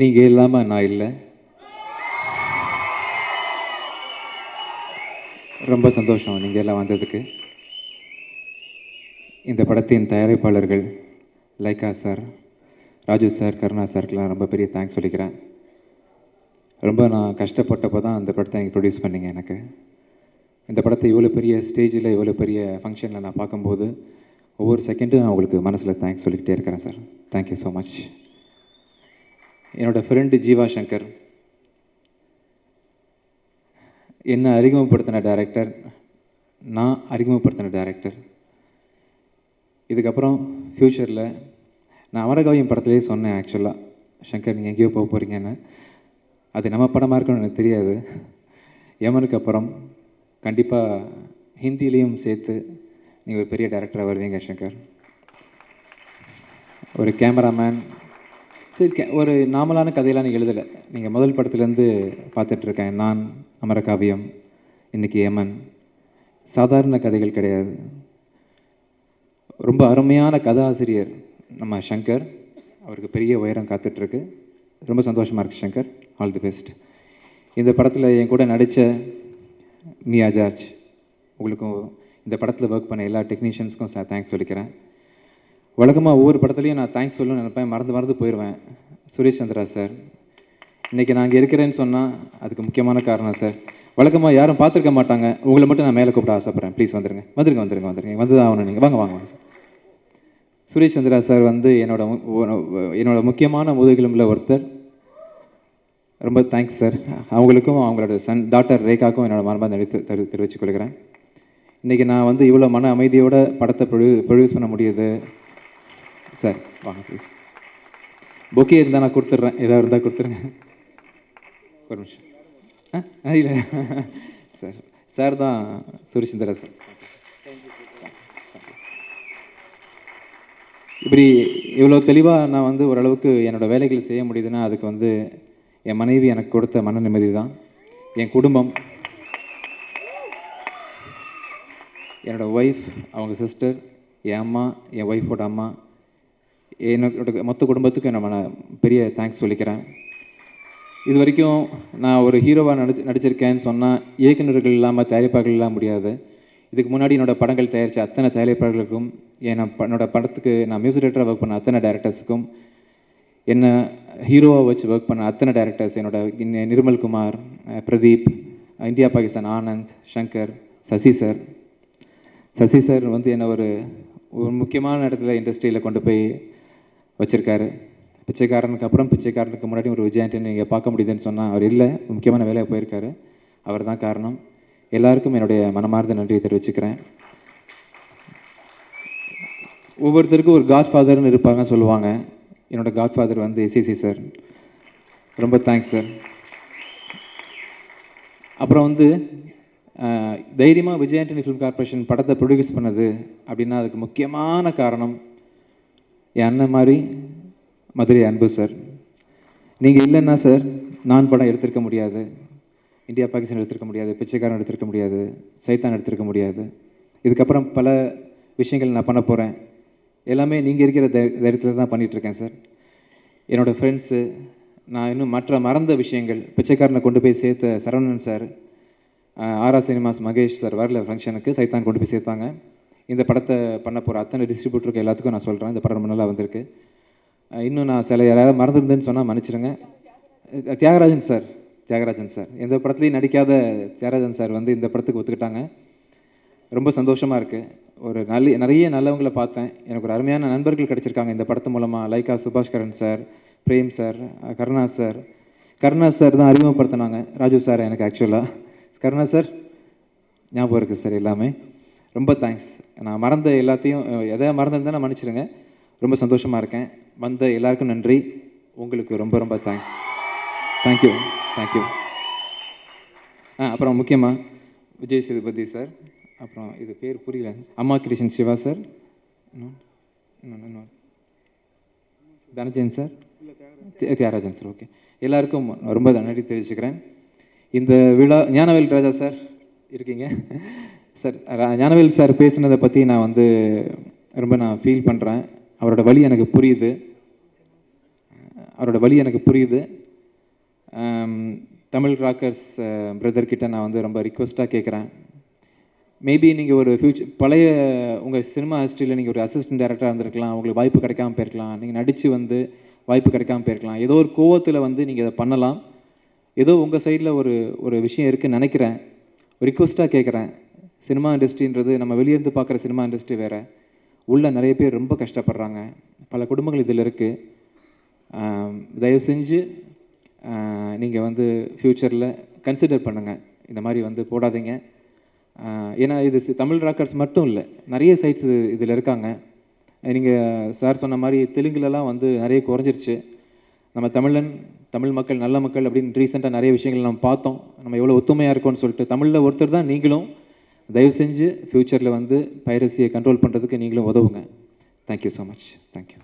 நீங்கள் இல்லாமல் நான் இல்லை. ரொம்ப சந்தோஷம் நீங்கள் எல்லாம் வந்ததுக்கு. இந்த படத்தின் தயாரிப்பாளர்கள் லைக்கா சார், ராஜு சார், கருணா சாருக்கெலாம் ரொம்ப பெரிய தேங்க்ஸ் சொல்லிக்கிறேன். ரொம்ப நான் கஷ்டப்பட்டப்போ தான் அந்த படத்தை நீங்கள் ப்ரொடியூஸ் பண்ணிங்க. எனக்கு இந்த படத்தை இவ்வளோ பெரிய ஸ்டேஜில் இவ்வளோ பெரிய ஃபங்க்ஷனில் நான் பார்க்கும்போது ஒவ்வொரு செகண்டும் நான் உங்களுக்கு மனசில் தேங்க்ஸ் சொல்லிக்கிட்டே இருக்கிறேன் சார். Thank you so much. என்னோடய ஃப்ரெண்டு ஜீவா சங்கர், என்னை அறிமுகப்படுத்தின டைரக்டர், நான் அறிமுகப்படுத்தின டைரக்டர். இதுக்கப்புறம் ஃப்யூச்சரில் நான் அமரகாவியம் படத்துலேயே சொன்னேன் ஆக்சுவலாக, சங்கர் நீங்கள் எங்கேயோ போக போகிறீங்கன்னு. அது நம்ம படமாக இருக்குன்னு எனக்கு தெரியாது. யமனுக்கு அப்புறம் கண்டிப்பாக ஹிந்திலையும் சேர்த்து நீங்கள் ஒரு பெரிய டைரக்டராக வருவீங்க சங்கர். ஒரு கேமராமேன் சரி, ஒரு நார்மலான கதையெல்லாம் நீங்கள் எழுதலை. நீங்கள் முதல் படத்துலேருந்து பார்த்துட்ருக்கேன். நான், அமரகாவியம், இன்றைக்கி யமன். சாதாரண கதைகள் கிடையாது. ரொம்ப அருமையான கதாசிரியர் நம்ம சங்கர். அவருக்கு பெரிய உயரம் காத்துட்ருக்கு. ரொம்ப சந்தோஷமாக இருக்குது சங்கர். All the best. இந்த படத்தில் என் கூட நடித்த மியா ஜார்ஜ், உங்களுக்கும் இந்த படத்தில் ஒர்க் பண்ண எல்லா டெக்னீஷியன்ஸ்க்கும் தேங்க்ஸ் சொல்லிக்கிறேன். வழக்கமாக ஒவ்வொரு படத்துலையும் நான் தேங்க்ஸ் சொல்லணும்னு நினைப்பேன், மறந்து போயிடுவேன். சுரேஷ் சந்திரா சார், இன்றைக்கி நான் இங்கே இருக்கிறேன்னு சொன்னால் அதுக்கு முக்கியமான காரணம் சார். வழக்கமாக யாரும் பார்த்துருக்க மாட்டாங்க, உங்களை மட்டும் நான் மேலே கூப்பிட ஆசைப்பட்றேன். ப்ளீஸ் வந்துடுங்க. வந்து தான் ஆகணும். நீங்கள் வாங்க சார். சுரேஷ் சந்திரா சார் வந்து என்னோட முக்கியமான முதுகெலும்பில் ஒருத்தர். ரொம்ப தேங்க்ஸ் சார். அவங்களுக்கும் அவங்களோட டாக்டர் ரேகாவுக்கும் என்னோடய மனமார்ந்த தெரிவித்துக் கொள்கிறேன். இன்றைக்கி நான் வந்து இவ்வளோ மன அமைதியோட படத்தை ப்ரொடியூஸ் பண்ண முடியுது சார். வாங்க ப்ளீஸ். பொக்கே இருந்தால் நான் கொடுத்துட்றேன், ஏதாவது இருந்தால் கொடுத்துருங்க. ஒரு நிமிஷம். இல்லை சார், சார் தான் சுரேஷ் சந்திரா சார். இப்படி இவ்வளோ தெளிவாக நான் வந்து ஓரளவுக்கு என்னோடய வேலைகள் செய்ய முடியுதுன்னா அதுக்கு வந்து என் மனைவி எனக்கு கொடுத்த மன நிம்மதி தான். என் குடும்பம், என்னோடய ஒய்ஃப், அவங்க சிஸ்டர், என் அம்மா, என் ஒய்ஃபோட அம்மா, என்னோட மொத்த குடும்பத்துக்கும் நான் பெரிய தேங்க்ஸ் சொல்லிக்கிறேன். இது வரைக்கும் நான் ஒரு ஹீரோவாக நடிச்சிருக்கேன்னு சொன்னால் இயக்குநர்கள் இல்லாமல் தயாரிப்பாளர்கள் இல்லாமல் முடியாது. இதுக்கு முன்னாடி என்னோடய படங்கள் தயாரித்த அத்தனை தயாரிப்பாளர்களுக்கும், என்னோட படத்துக்கு நான் மியூசிக் டைரக்டராக ஒர்க் பண்ண அத்தனை டைரக்டர்ஸுக்கும், என்னை ஹீரோவாக வச்சு ஒர்க் பண்ண அத்தனை directors, Nirmal Kumar, Pradeep, India Pakistan Anand, Shankar, Sasi sir வந்து என்னை ஒரு முக்கியமான இடத்துல இண்டஸ்ட்ரியில் கொண்டு போய் வச்சுருக்காரு. பிச்சைக்காரனுக்கு அப்புறம் பிச்சைக்காரனுக்கு முன்னாடி ஒரு விஜயாண்டனி நீங்கள் பார்க்க முடியுதுன்னு சொன்னால் அவர் இல்லை, முக்கியமான வேலையை போயிருக்காரு. அவர் தான் காரணம். எல்லாருக்கும் என்னுடைய மனமார்ந்த நன்றியை தெரிவிச்சுக்கிறேன். ஒவ்வொருத்தருக்கும் ஒரு காட்ஃபாதர்னு இருப்பாங்க சொல்லுவாங்க. என்னோடய காட்ஃபாதர் வந்து எஸ்சிசி சார். ரொம்ப தேங்க்ஸ் சார். அப்புறம் வந்து தைரியமாக விஜயாண்டனி ஃபிலிம் கார்பரேஷன் படத்தை ப்ரொடியூஸ் பண்ணது அப்படின்னா அதுக்கு முக்கியமான காரணம் என் அண்ணன் மாதிரி மதுரை அன்பு சார். நீங்கள் இல்லைன்னா சார் நான் படம் எடுத்திருக்க முடியாது, இந்தியா பாகிஸ்தான் எடுத்திருக்க முடியாது, பிச்சைக்காரன் எடுத்திருக்க முடியாது, சைத்தான் எடுத்திருக்க முடியாது. இதுக்கப்புறம் பல விஷயங்கள் நான் பண்ண போகிறேன். எல்லாமே நீங்கள் இருக்கிற தைரியத்தில் தான் பண்ணிகிட்ருக்கேன் சார். என்னோடய ஃப்ரெண்ட்ஸு, நான் இன்னும் மறந்த விஷயங்கள், பிச்சைக்காரனை கொண்டு போய் சேர்த்த சரவணன் சார், ஆரா சினிமாஸ் மகேஷ் சார் வரல ஃபங்க்ஷனுக்கு, சைத்தான் கொண்டு போய் சேர்த்தாங்க. இந்த படத்தை பண்ண போகிற அத்தனை டிஸ்ட்ரிபியூட்டருக்கு எல்லாத்துக்கும் நான் சொல்கிறேன், இந்த படம் ரொம்ப நல்லா வந்திருக்கு. இன்னும் நான் சில யாராவது மறந்துருந்தேன்னு சொன்னால் மன்னிச்சிடுங்க. தியாகராஜன் சார் எந்த படத்துலையும் நடிக்காத தியாகராஜன் சார் வந்து இந்த படத்துக்கு ஒத்துக்கிட்டாங்க. ரொம்ப சந்தோஷமாக இருக்குது. ஒரு நிறைய நல்லவங்களை பார்த்தேன். எனக்கு ஒரு அருமையான நண்பர்கள் கிடச்சிருக்காங்க இந்த படத்து மூலமாக. Lyca Subaskaran sir, Prem sir, Karuna sir தான் அறிமுகப்படுத்தினாங்க ராஜு சார் எனக்கு. ஆக்சுவலாக கருணா சார் ஞாபகம் இருக்குது சார் எல்லாமே. ரொம்ப தேங்க்ஸ். நான் மறந்த எல்லாத்தையும் எதாவது மறந்துருந்தேன் நான் மன்னிச்சிடுங்க. ரொம்ப சந்தோஷமாக இருக்கேன். வந்த எல்லாருக்கும் நன்றி. உங்களுக்கு ரொம்ப தேங்க்ஸ். தேங்க்யூ. அப்புறம் முக்கியமாக விஜய் சேதுபதி சார், அப்புறம் இது பேர் புரியல, அம்மா Krishnan Siva sir, Dhanajan sir, Thiyagarajan sir. Okay, எல்லாருக்கும் ரொம்ப நன்றி தெரிவிச்சுக்கிறேன். இந்த விழா ஞானவேல் ராஜா சார் இருக்கீங்க சார். ஞானவேல் சார் பேசுனதை பற்றி நான் வந்து ரொம்ப ஃபீல் பண்ணுறேன். அவரோட வழி எனக்கு புரியுது. அவரோட வழி எனக்கு புரியுது. தமிழ் ராக்கர்ஸ் பிரதர்கிட்ட நான் வந்து ரொம்ப ரிக்வெஸ்ட்டாக கேட்குறேன். மேபி நீங்கள் ஒரு பழைய உங்கள் சினிமா ஹிஸ்ட்ரியில் நீங்கள் ஒரு அசிஸ்டன்ட் டைரக்டராக இருந்திருக்கலாம், உங்களுக்கு வாய்ப்பு கிடைக்காம போயிருக்கலாம், நீங்கள் நடித்து வந்து வாய்ப்பு கிடைக்காம போயிருக்கலாம், ஏதோ ஒரு கோவத்தில் வந்து நீங்கள் இதை பண்ணலாம். ஏதோ உங்கள் சைடில் ஒரு விஷயம் இருக்குதுன்னு நினைக்கிறேன். ரிக்வெஸ்ட்டாக கேட்குறேன். சினிமா இண்டஸ்ட்ரின்றது நம்ம வெளியேருந்து பார்க்குற சினிமா இண்டஸ்ட்ரி வேறு, உள்ள நிறைய பேர் ரொம்ப கஷ்டப்படுறாங்க, பல குடும்பங்கள் இதில் இருக்குது. தயவு செஞ்சு நீங்கள் வந்து ஃப்யூச்சரில் கன்சிடர் பண்ணுங்கள், இந்த மாதிரி வந்து போடாதீங்க. ஏன்னா இது தமிழ் ராக்கர்ஸ் மட்டும் இல்லை, நிறைய சைட்ஸ் இதில் இருக்காங்க. நீங்கள் சார் சொன்ன மாதிரி தெலுங்குலலாம் வந்து நிறைய குறைஞ்சிருச்சு. நம்ம தமிழ் மக்கள் நல்ல மக்கள் அப்படின்னு ரீசெண்டாக நிறைய விஷயங்கள் நம்ம பார்த்தோம். நம்ம எவ்வளோ ஒத்துமையாக இருக்கோம்னு சொல்லிட்டு தமிழில் ஒருத்தர் தான் நீங்களும். தயவு செஞ்சு ஃப்யூச்சரில் வந்து பைரசியை கண்ட்ரோல் பண்ணுறதுக்கு நீங்களும் உதவுங்க. Thank you so much. தேங்க்யூ.